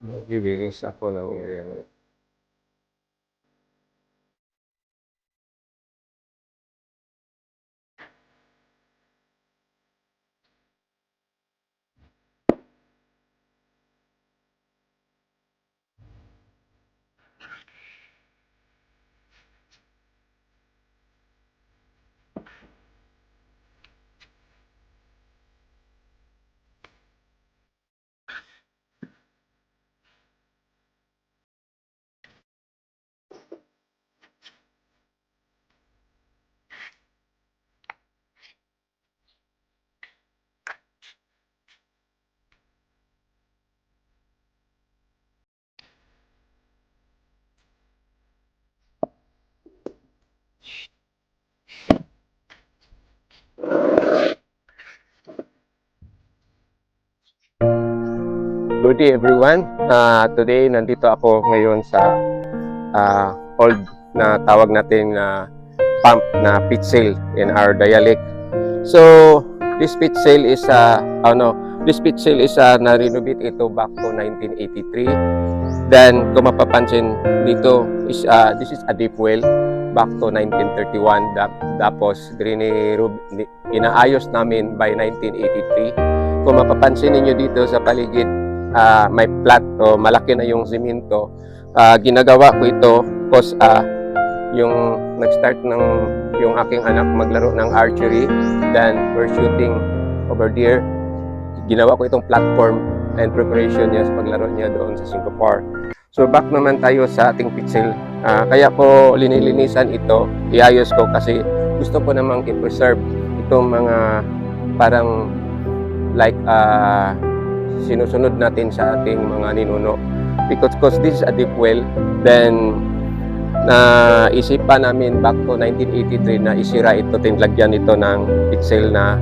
Nagbibigay ako ng area. Good day everyone. Today nandito ako ngayon sa old na tawag natin na pump na pit sale in our dialect. So this pit sale is na-renovate ito back to 1983. Then kung mapapansin dito is this is a deep well back to 1931. Tapos inaayos namin by 1983. Kung mapapansin niyo dito sa paligid, may flat o malaki na yung simento. Ginagawa ko ito because yung nag-start yung aking anak maglaro ng archery, then we're shooting over there. Ginawa ko itong platform and preparation niya sa paglaro niya doon sa Singapore. So back naman tayo sa ating pit sale. Kaya ko linilinisan ito, iayos ko kasi gusto ko namang i-preserve itong mga parang like sinusunod natin sa ating mga ninuno, because this is a deep well. Then naisipan namin back to 1983 na isira ito, tinlagyan ito ng pit sale na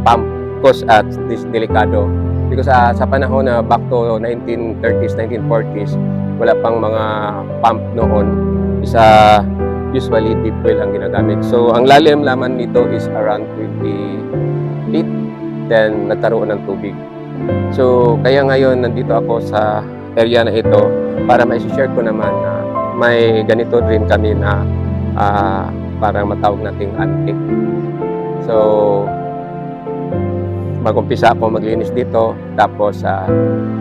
pump because at this delikado, because sa panahon na back to 1930s 1940s wala pang mga pump noon, isa usually deep well ang ginagamit. So ang lalim laman nito is around 20 feet, then nagkaroon ng tubig. So kaya ngayon nandito ako sa area na ito para ma-share ko naman na may ganito rin kami na parang matawag nating antique. So mag-umpisa ako maglinis dito, tapos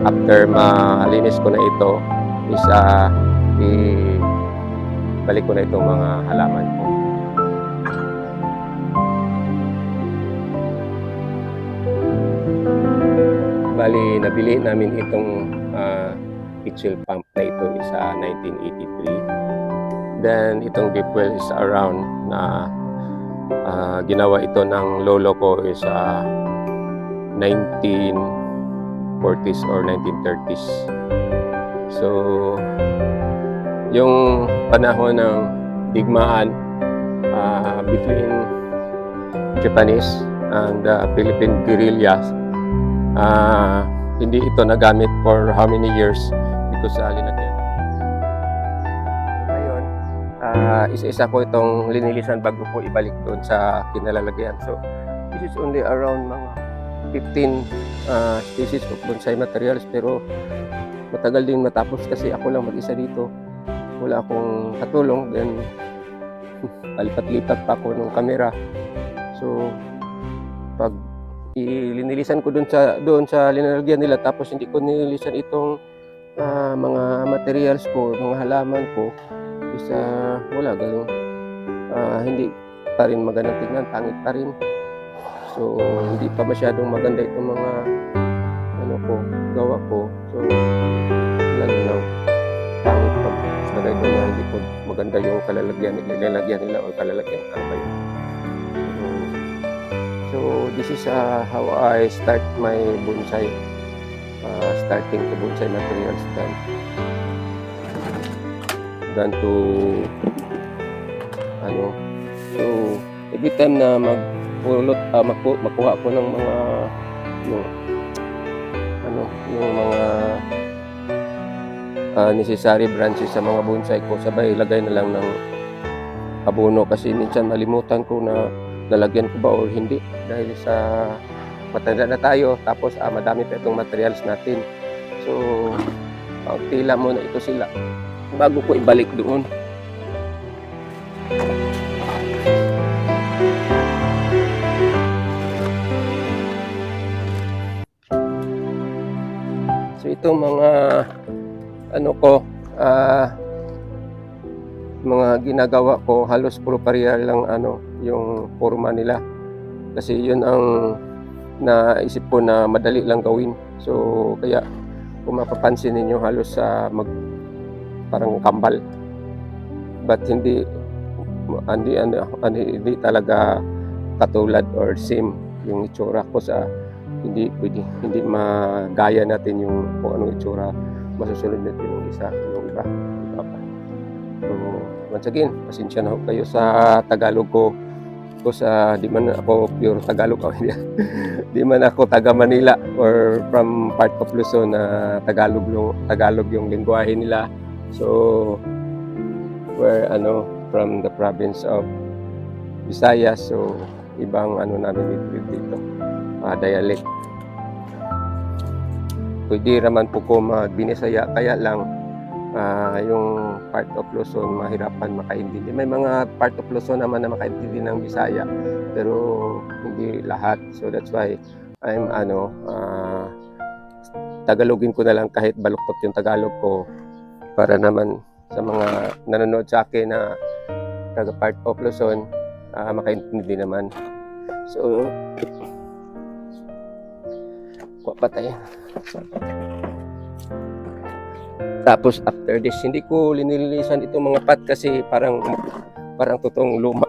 after malinis ko na ito is balik ko na itong mga halaman ko. Bali, nabili namin itong pit sale pump na ito sa 1983. Then itong deep well is around na ginawa ito ng lolo ko is 1940s or 1930s. So yung panahon ng digmaan between Japanese and Philippine guerrillas, hindi ito nagamit for how many years because linagyan. Ngayon, isa-isa ko itong linilisan bago ko ibalik doon sa kinalalagyan. So, this is only around mga 15 species of bonsai materials, pero matagal din matapos kasi ako lang mag-isa dito. Wala akong katulong, then palipat-lipat pa ako ng camera. So, pag linilisan ko doon sa linalagyan nila, tapos hindi ko nililisan itong mga materials ko, mga halaman ko, is wala, ganun. Hindi pa rin maganda tingnan, pangit pa rin. So hindi pa masyadong maganda itong mga gawa ko. So lalo na pangit pa sa ito na hindi ko maganda yung kalalagyan nila o kalalagyan ba yun. So this is how I start my bonsai, starting to bonsai materials than to so every time na makuha ko ng mga yung mga necessary branches sa mga bonsai ko, sabay ilagay na lang ng abono kasi minsan malimutan ko na lalagyan ko ba or hindi dahil sa matanda na tayo tapos madami pa itong materials natin. So tila muna ito sila bago ko ibalik doon. So itong mga ano ko mga ginagawa ko halos puro pareha lang yung forma nila kasi yun ang naisip ko na madali lang gawin. So kaya kung mapapansin ninyo halos parang kambal but hindi talaga katulad or same yung itsura ko sa hindi magaya natin yung kung anong itsura masusunod natin yung iba pa. So once again, pasensya na kayo sa Tagalog ko. Di man ako pure Tagalog di man ako taga Manila or from part of Luzon na Tagalog yung lengguwahe nila. So we're from the province of Visayas, so ibang namin dito dialect. Pwede naman po ko mag-Binisaya kaya lang yung part of Luzon mahirapan makaintindi. May mga part of Luzon naman na makaintindi ng Bisaya pero hindi lahat. So that's why I'm Tagalogin ko na lang kahit baluktot yung Tagalog ko para naman sa mga nanonood sa akin na taga part of Luzon makaintindi naman. So kuha pa tayo. Tapos after this, hindi ko linilisan itong mga pot kasi parang totoong luma.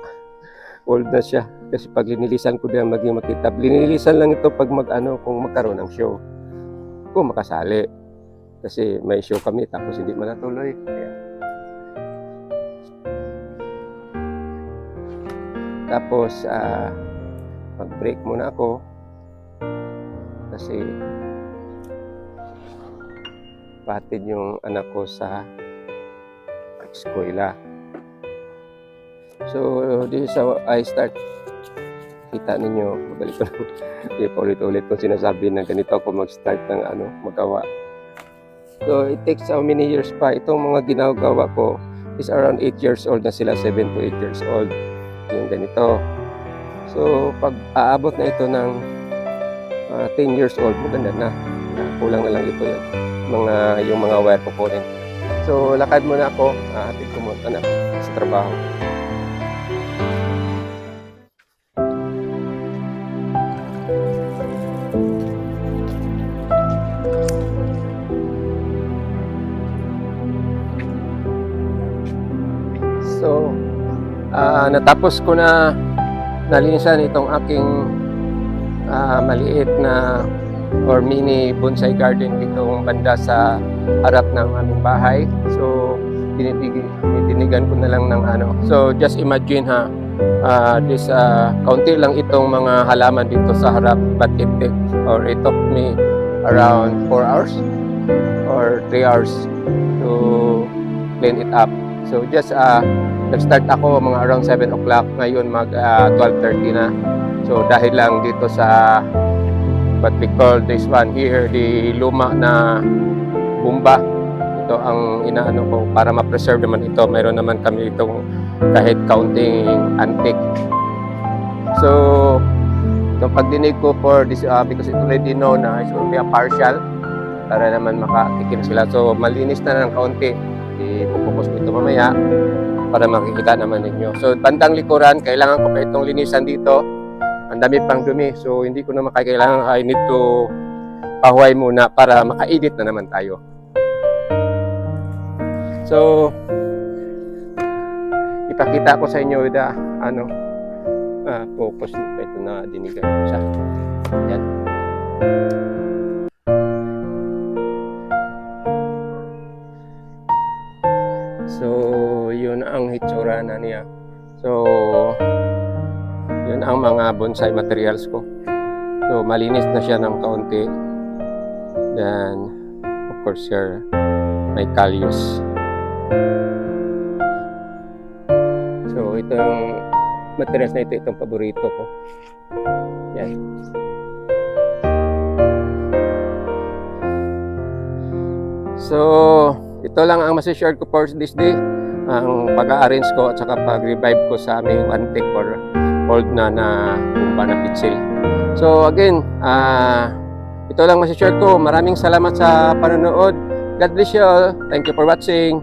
Old na siya. Kasi pag linilisan ko din maging makita. Linilisan lang ito pag kung magkaroon ng show. Kung makasali. Kasi may show kami tapos hindi man natuloy. Kaya. Tapos mag-break muna ako. Kasi patid yung anak ko sa eskwela. So this is how I start. Kita ninyo, magalit ko lang. Hindi pa ulit-ulit kung sinasabi na ganito ako mag-start ng magawa. So it takes how many years pa. Itong mga ginagawa ko is around 8 years old na sila, 7 to 8 years old. Yung ganito. So pag aabot na ito ng 10 years old, maganda na. Kulang na lang ito yan. Yung mga wire ko rin. So lakad muna ako, atid ko muna sa trabaho. So natapos ko na nalinisan itong aking maliit na or mini bonsai garden ditong banda sa harap ng aming bahay. So tinitinigan ko na lang ng So just imagine this kaunti lang itong mga halaman dito sa harap but it took me around 4 hours or 3 hours to clean it up. So just nag-start ako mga around 7 o'clock, ngayon mag 12:30 na. So dahil lang dito sa what we call this one here, the luma na bumba. Ito ang inaano ko para ma-preserve naman ito. Mayroon naman kami itong kahit counting antique. So, itong pagdinig ko for this, because it already know na it will be a partial para naman makatikim sila. So, malinis na ng kaunti. Ipupokus ko ito mamaya para makikita naman ninyo. So, bandang likuran, kailangan ko pa itong linisan dito. Ang dami pang dumi, so hindi ko na makakailangan. I need to pahuway muna para maka-edit na naman tayo. So ipakita ko sa inyo focus ito na dinigan ko siya. Yan. So yun ang hitsura na niya. So yun ang mga bonsai materials ko. So malinis na siya ng kaunti. Then of course here may calyus. So itong materials na ito, itong paborito ko. Yan. So ito lang ang masishare ko for this day. Ang pag-arrange ko at saka pag-revive ko sa aming antique or old na tumba na pitsil. So again, ito lang masishare ko. Maraming salamat sa panonood. God bless you all. Thank you for watching.